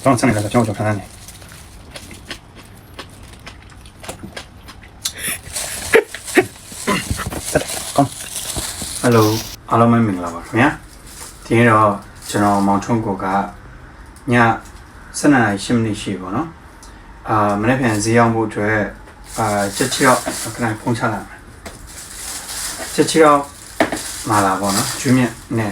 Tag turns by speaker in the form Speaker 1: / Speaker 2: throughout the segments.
Speaker 1: တော့ဆက်နေတယ်ကျွန်တော်ခဏနေဟယ်လိုအားလုံးမင်္ဂလာပါခင်ဗျာဒီနေ့တော့ကျွန်တော်မောင်ထွန်းကိုကည7:10မိနစ်ရှိပါတော့မနေ့ပြန်ဈေးရောက်ဖို့အတွက်ချက်ချောက်ခဏဖုန်းချလာမယ်ချက်ချောက်มาလာပေါ့နော်ကျွေးမြက်နဲ့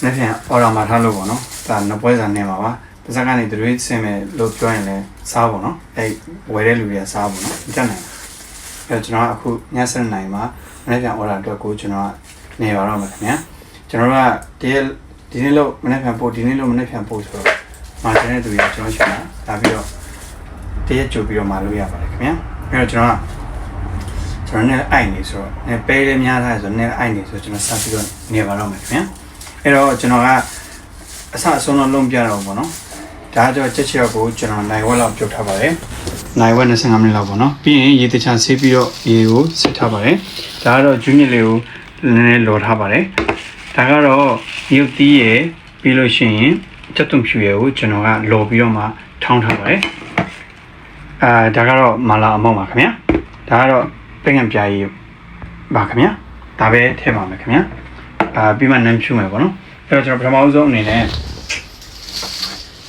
Speaker 1: နေ့ပြန်အော်ဒါမှာထားလို့ပေါ့နော်ဒါနှစ်ပွဲစာနေမှာပါပါစကနေတွေးစင်မယ်လို့ပြောရင်လည်းစားပေါ့နော်အဲဝယ်တဲ့လူတွေကစားပေါ့နော်မတတ်နိုင်အဲကျွန်တော်ကအခုည7:00နာရီမှာနေ့ပြန်အော်ဒါအတွက်ကိုကျွန်တော်ကနေပါတော့မှာခင်ဗျာကျွန်တော်ကဒီနေ့လို့မနေ့ပြန်ပို့ဒီနေ့လို့မနေ့ပြန်ပို့ဆိုတော့မာတင်တဲ့သူတွေကျွန်တော်ရှိတာဒါပြီးတော့တရက်ကြိုပြီးတော့มาလို့ရပါတယ်ခင်ဗျာအဲတော့ကျွန်တော်နဲ့အိုက်နေဆိုတော့ねပဲလေးများထားဆိုねအိုက်နေဆိုကျွန်တော်စပြီးတော့နေပါတော့မယ်ခင်ဗျာအဲ့တော့ကျွန်တော်ကအဆအဆုံးတော့လုံးပြတော့ပေါ့နော်ဒါကြောင့်ချက်ချက်ကိုကျွန်တော်နိုင်ဝက်လောက်ပြုတ်ထားပါတယ်နိုင်ဝက်25မိနစ်လောက်ပေါ့နော်ပြီးရင်ရေတခြားဆေးပြီးတော့ရေကိုစစ်ထားပါတယ်ဒါကတော့ဂျူးမြစ်လေးကိုနည်းနည်းလော်ထားပါတယ်ဒါကတော့မြုပ်သီးရယ်ပြီးလို့ရှိရင်ချက်သွန်ဖြူရယ်ကိုကျွန်တော်ကလော်ပြီးတော့မှထောင်းထားပါတယ်ဒါကတော့မာလာအမောက်ပါခင်ဗျာဒါကတော့ပင်ငံပြားကြီးပါခင်ဗျာဒါပဲထည့်ပါမယ်ခင်ဗျာပြီးမှနမ်းဖြူမယ်ပေါ့နော်အဲ့တော့ကျွန်တော်ပထမဆုံးအနေနဲ့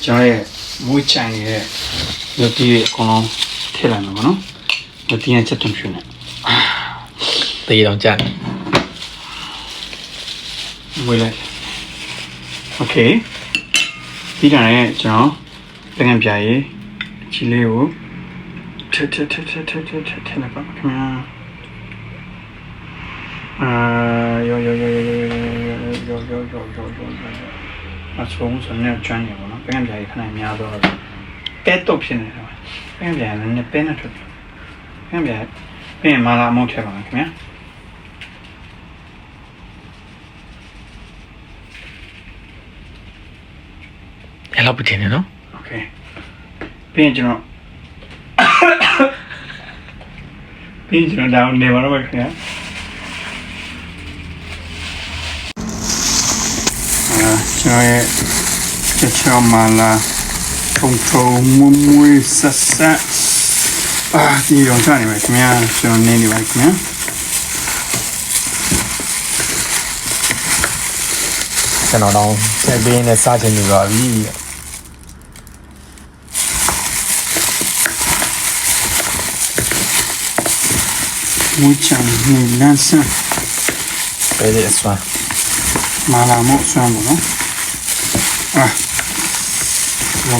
Speaker 1: ကျွန်တော်ရဲ့မွေးချိုင်နေတဲ့မြုပ်သီးတွေအကုန်လုံးထည့်လိုက်မယ်ပေါ့နော်မြုပ်သီးနဲ့ချက်သွန်ဖြူနဲ့
Speaker 2: တေးတော့ကြာတယ်
Speaker 1: မွေးလိုက်โอเคပြီးတာနဲ့ကျွန်တော်ပင်ငံပြားကြီးချီလေးကိုထည့်လိုက်ပါခင်ဗျာယောအဆုံးစနေချမ်းနေပါတော့ပြန်ပြန်ခဏများတော့ကဲတော့ဖြစ်နေတယ်ပြန်ပြန်လည်းပဲနဲ့ထွက်ပြန်ပြန်မာလာအမောက်ထည့်ပါခင်ဗျာ
Speaker 2: အဲ့လောက်ပြတင်နေနော်
Speaker 1: โอเคပြန်ကျွန်တော်ဒေါင်းနေပါတော့ခင်ဗျာကျွန်တော်ရဲ့ချက်ချောမာလာထုံမွေးဆက်ဒီတော့စနေပါခင်ဗျာကျွန်တော်နေနေပါခင်ဗျာ
Speaker 2: ကျွန်တော်တော့ဆက်ပေးနေစားချင်နေပါပြီ
Speaker 1: မွေးချမ်းနေလန်းစမ်း
Speaker 2: ပဲဒီဆွမ်း
Speaker 1: မာလာမို့ဆွမ်းပေါ့နော်လော